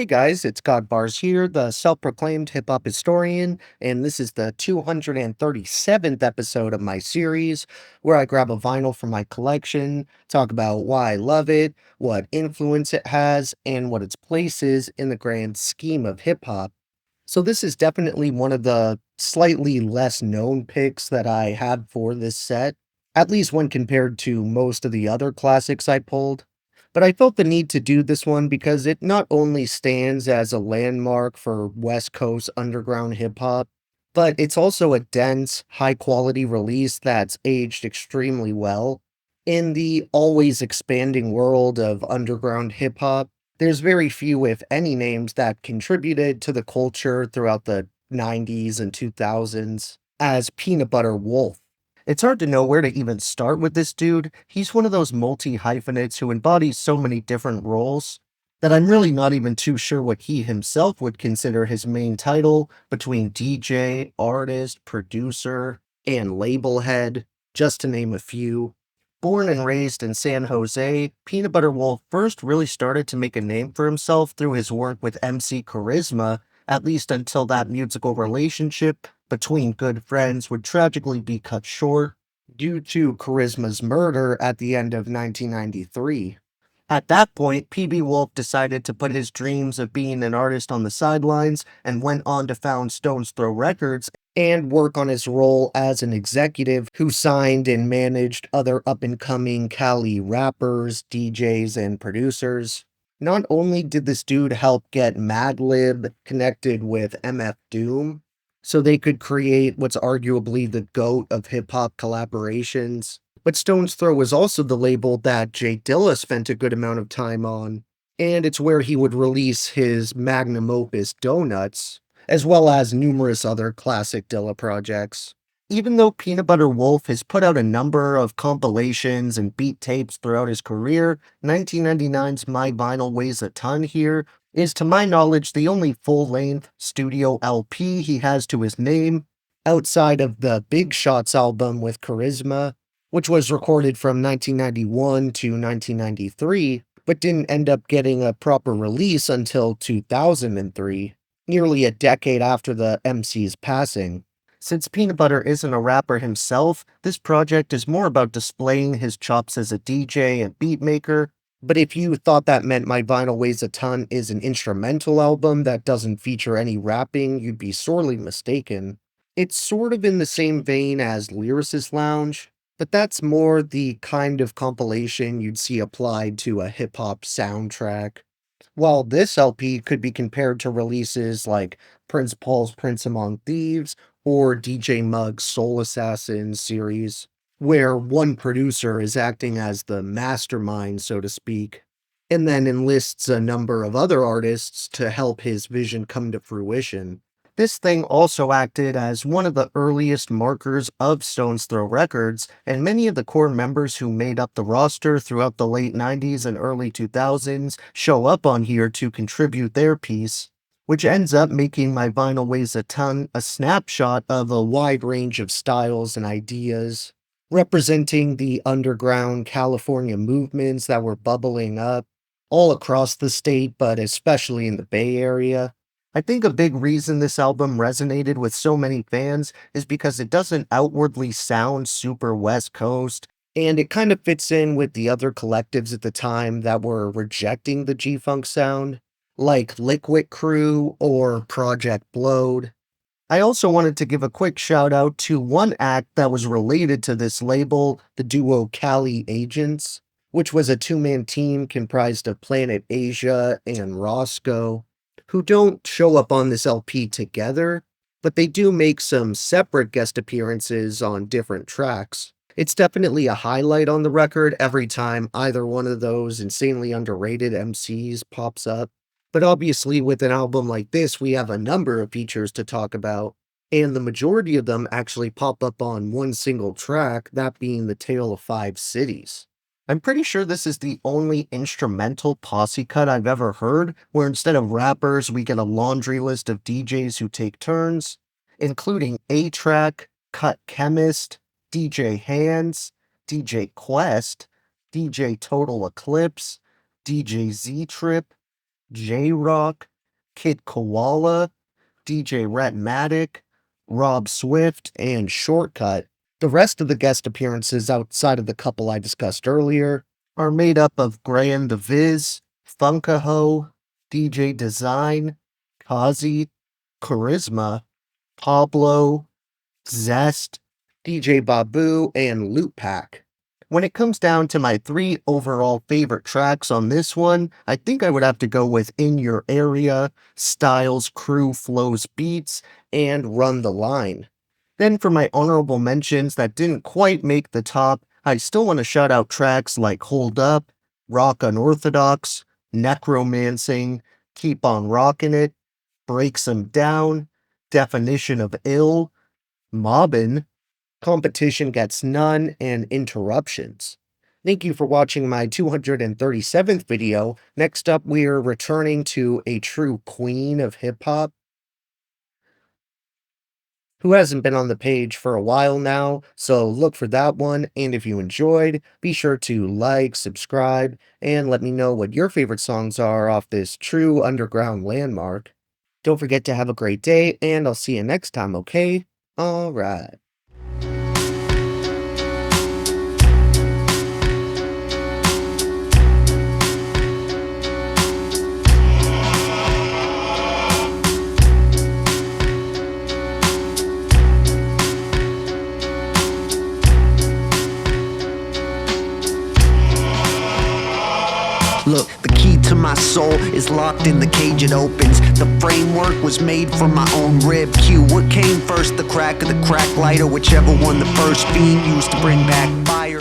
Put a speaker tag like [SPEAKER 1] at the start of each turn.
[SPEAKER 1] guys, it's God Bars here, the self proclaimed hip hop historian, and this is the 237th episode of my series where I grab a vinyl from my collection, talk about why I love it, what influence it has, and what its place is in the grand scheme of hip hop. So, this is definitely one of the slightly less known picks that I had for this set, at least when compared to most of the other classics I pulled. But I felt the need to do this one because it not only stands as a landmark for West Coast underground hip hop, but it's also a dense, high quality release that's aged extremely well. In the always expanding world of underground hip hop, there's very few, if any, names that contributed to the culture throughout the 90s and 2000s as Peanut Butter Wolf. It's hard to know where to even start with this dude. He's one of those multi-hyphenates who embodies so many different roles that I'm really not even too sure what he himself would consider his main title between DJ, artist, producer, and label head, just to name a few. Born and raised in San Jose, Peanut Butter Wolf first really started to make a name for himself through his work with MC Charisma, at least until that musical relationship between good friends would tragically be cut short due to Charisma's murder at the end of 1993. At that point, PB Wolf decided to put his dreams of being an artist on the sidelines and went on to found Stone's Throw Records and work on his role as an executive who signed and managed other up and coming Cali rappers, DJs, and producers. Not only did this dude help get Madlib connected with MF Doom, so they could create what's arguably the GOAT of hip hop collaborations, but Stone's Throw was also the label that Jay Dilla spent a good amount of time on, and it's where he would release his magnum opus Donuts, as well as numerous other classic Dilla projects. Even though Peanut Butter Wolf has put out a number of compilations and beat tapes throughout his career, 1999's My Vinyl Weighs a Ton here is, to my knowledge, the only full length studio LP he has to his name, outside of the Big Shots album with Charisma, which was recorded from 1991 to 1993, but didn't end up getting a proper release until 2003, nearly a decade after the MC's passing. Since Peanut Butter isn't a rapper himself, this project is more about displaying his chops as a DJ and beatmaker. But if you thought that meant My Vinyl Weighs a Ton is an instrumental album that doesn't feature any rapping, you'd be sorely mistaken. It's sort of in the same vein as Lyricist Lounge, but that's more the kind of compilation you'd see applied to a hip hop soundtrack. While this LP could be compared to releases like Prince Paul's Prince Among Thieves or DJ Muggs' Soul Assassins series, where one producer is acting as the mastermind, so to speak, and then enlists a number of other artists to help his vision come to fruition. This thing also acted as one of the earliest markers of Stone's Throw Records, and many of the core members who made up the roster throughout the late 90s and early 2000s show up on here to contribute their piece, which ends up making My Vinyl Weighs a Ton a snapshot of a wide range of styles and ideas, representing the underground California movements that were bubbling up all across the state, but especially in the Bay Area. I think a big reason this album resonated with so many fans is because it doesn't outwardly sound super West Coast, and it kind of fits in with the other collectives at the time that were rejecting the G-Funk sound, like Liquid Crew or Project Blowed. I also wanted to give a quick shout out to one act that was related to this label, the duo Cali Agents, which was a two-man team comprised of Planet Asia and Roscoe, who don't show up on this LP together, but they do make some separate guest appearances on different tracks. It's definitely a highlight on the record every time either one of those insanely underrated MCs pops up. But obviously, with an album like this, we have a number of features to talk about, and the majority of them actually pop up on one single track, that being The Tale of Five Cities. I'm pretty sure this is the only instrumental posse cut I've ever heard, where instead of rappers, we get a laundry list of DJs who take turns, including A-Track, Cut Chemist, DJ Hands, DJ Quest, DJ Total Eclipse, DJ Z-Trip, J-Rock, Kid Koala, DJ Ratmatic, Rob Swift, and Shortcut. The rest of the guest appearances outside of the couple I discussed earlier are made up of Grand the Viz, Funkaho, DJ Design, Kazi, Charisma, Pablo, Zest, DJ Babu, and Loot Pack. When it comes down to my three overall favorite tracks on this one, I think I would have to go with In Your Area, Styles, Crew, Flows, Beats, and Run the Line. Then for my honorable mentions that didn't quite make the top, I still want to shout out tracks like Hold Up, Rock Unorthodox, Necromancing, Keep on Rockin' It, Breaks 'Em Down, Definition of Ill, Mobbin', Competition Gets None, and Interruptions. Thank you for watching my 237th video. Next up, we're returning to a true queen of hip hop who hasn't been on the page for a while now, so look for that one. And if you enjoyed, be sure to like, subscribe, and let me know what your favorite songs are off this true underground landmark. Don't forget to have a great day, and I'll see you next time, okay? Alright.
[SPEAKER 2] Look, the key to my soul is locked in the cage it opens. The framework was made from my own rib cue. What came first, the crack or the crack lighter? Whichever one the first fiend used to bring back fire.